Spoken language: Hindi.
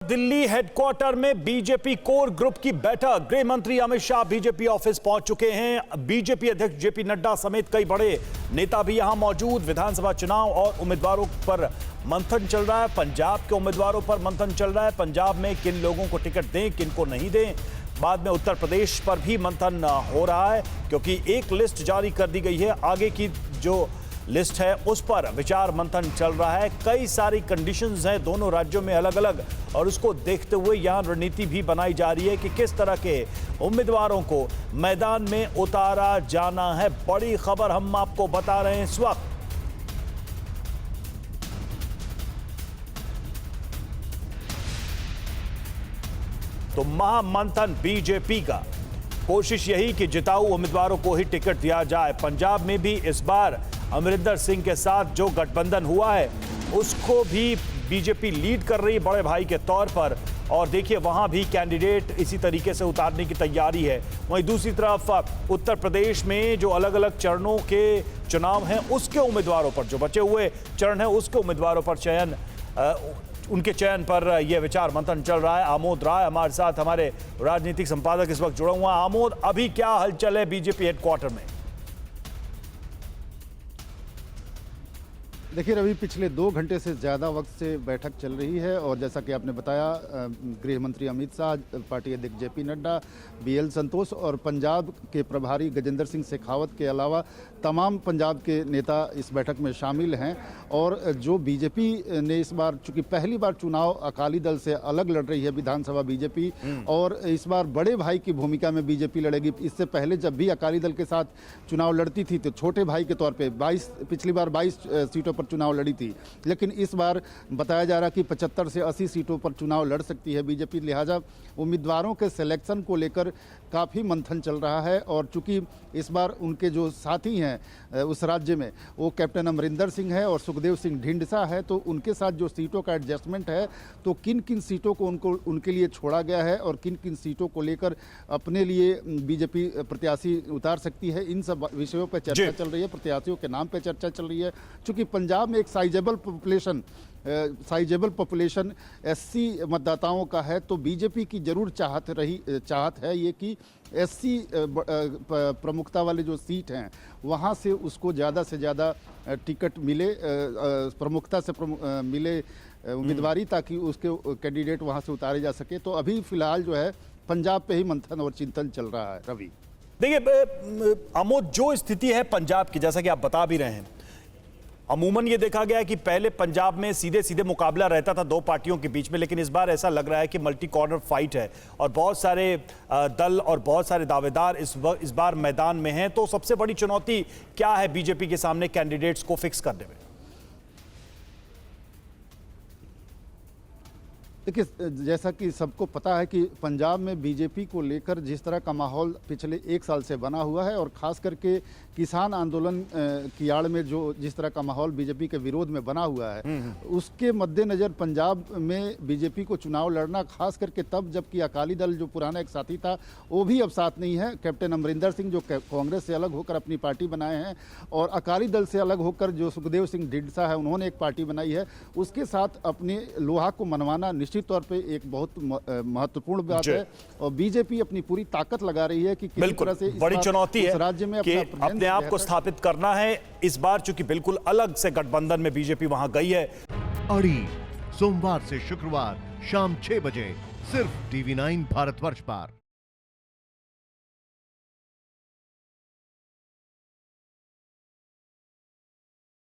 दिल्ली हेडक्वार्टर में बीजेपी कोर ग्रुप की बैठक। गृह मंत्री अमित शाह बीजेपी ऑफिस पहुंच चुके हैं। बीजेपी अध्यक्ष जेपी नड्डा समेत कई बड़े नेता भी यहां मौजूद। विधानसभा चुनाव और उम्मीदवारों पर मंथन चल रहा है। पंजाब के उम्मीदवारों पर मंथन चल रहा है। पंजाब में किन लोगों को टिकट दें, किन को नहीं दें। बाद में उत्तर प्रदेश पर भी मंथन हो रहा है, क्योंकि एक लिस्ट जारी कर दी गई है। आगे की जो लिस्ट है उस पर विचार मंथन चल रहा है। कई सारी कंडीशंस हैं दोनों राज्यों में अलग अलग, और उसको देखते हुए यहां रणनीति भी बनाई जा रही है कि किस तरह के उम्मीदवारों को मैदान में उतारा जाना है। बड़ी खबर हम आपको बता रहे हैं इस वक्त। तो महामंथन बीजेपी का कोशिश यही कि जिताऊ उम्मीदवारों को ही टिकट दिया जाए। पंजाब में भी इस बार अमरिंदर सिंह के साथ जो गठबंधन हुआ है उसको भी बीजेपी लीड कर रही है बड़े भाई के तौर पर। और देखिए वहां भी कैंडिडेट इसी तरीके से उतारने की तैयारी है। वहीं दूसरी तरफ उत्तर प्रदेश में जो अलग अलग चरणों के चुनाव हैं उसके उम्मीदवारों पर, जो बचे हुए चरण हैं उसके उम्मीदवारों पर उनके चयन पर यह विचार मंथन चल रहा है। आमोद राय हमारे साथ, हमारे राजनीतिक संपादक इस वक्त जुड़ा हुआ। आमोद, अभी क्या हलचल है बीजेपी हेडक्वार्टर में? देखिए रवि, पिछले 2 घंटे से ज़्यादा वक्त से बैठक चल रही है और जैसा कि आपने बताया, गृह मंत्री अमित शाह, पार्टी अध्यक्ष जेपी नड्डा, बीएल संतोष और पंजाब के प्रभारी गजेंद्र सिंह शेखावत के अलावा तमाम पंजाब के नेता इस बैठक में शामिल हैं। और जो बीजेपी ने इस बार, चूंकि पहली बार चुनाव अकाली दल से अलग लड़ रही है विधानसभा बीजेपी, और इस बार बड़े भाई की भूमिका में बीजेपी लड़ेगी। इससे पहले जब भी अकाली दल के साथ चुनाव लड़ती थी तो छोटे भाई के तौर पर पिछली बार 22 सीटों पर चुनाव लड़ी थी, लेकिन इस बार बताया जा रहा कि 75 से 80 सीटों पर चुनाव लड़ सकती है बीजेपी। लिहाजा उम्मीदवारों के सिलेक्शन को लेकर काफ़ी मंथन चल रहा है। और चूंकि इस बार उनके जो साथी हैं उस राज्य में वो कैप्टन अमरिंदर सिंह है और सुखदेव सिंह ढींढसा है, तो उनके साथ जो सीटों का एडजस्टमेंट है, तो किन किन सीटों को उनके लिए छोड़ा गया है और किन किन सीटों को लेकर अपने लिए बीजेपी प्रत्याशी उतार सकती है, इन सब विषयों पर चर्चा चल रही है। प्रत्याशियों के नाम पर चर्चा चल रही है। चूँकि पंजाब में एक साइजेबल पॉपुलेशन एससी मतदाताओं का है, तो बीजेपी की जरूर चाहत है ये कि एससी प्रमुखता वाले जो सीट हैं वहाँ से उसको ज़्यादा से ज़्यादा टिकट मिले, प्रमुखता से मिले उम्मीदवारी, ताकि उसके कैंडिडेट वहाँ से उतारे जा सके। तो अभी फिलहाल जो है पंजाब पे ही मंथन और चिंतन चल रहा है। रवि, देखिए अमोद, जो स्थिति है पंजाब की, जैसा कि आप बता भी रहे हैं, अमूमन ये देखा गया कि पहले पंजाब में सीधे सीधे मुकाबला रहता था 2 पार्टियों के बीच में, लेकिन इस बार ऐसा लग रहा है कि मल्टी कॉर्नर फाइट है और बहुत सारे दल और बहुत सारे दावेदार इस बार मैदान में हैं। तो सबसे बड़ी चुनौती क्या है बीजेपी के सामने कैंडिडेट्स को फिक्स करने में? देखिए, जैसा कि सबको पता है कि पंजाब में बीजेपी को लेकर जिस तरह का माहौल पिछले 1 साल से बना हुआ है, और ख़ास करके किसान आंदोलन की आड़ में जिस तरह का माहौल बीजेपी के विरोध में बना हुआ है, उसके मद्देनज़र पंजाब में बीजेपी को चुनाव लड़ना, खास करके तब जबकि अकाली दल जो पुराना एक साथी था वो भी अब साथ नहीं है। कैप्टन अमरिंदर सिंह जो कांग्रेस से अलग होकर अपनी पार्टी बनाए हैं, और अकाली दल से अलग होकर जो सुखदेव सिंह ढींढसा है उन्होंने एक पार्टी बनाई है, उसके साथ अपने लोहा को मनवाना निश्चित तौर पे एक बहुत महत्वपूर्ण बात है। और बीजेपी अपनी पूरी ताकत लगा रही है कि किस तरह से बड़ी चुनौती है राज्य में अपने आप को स्थापित करना है। इस बार चूंकि बिल्कुल अलग से गठबंधन में बीजेपी वहां गई है। अड़ी सोमवार से शुक्रवार शाम 6 बजे सिर्फ TV9 भारतवर्ष पर।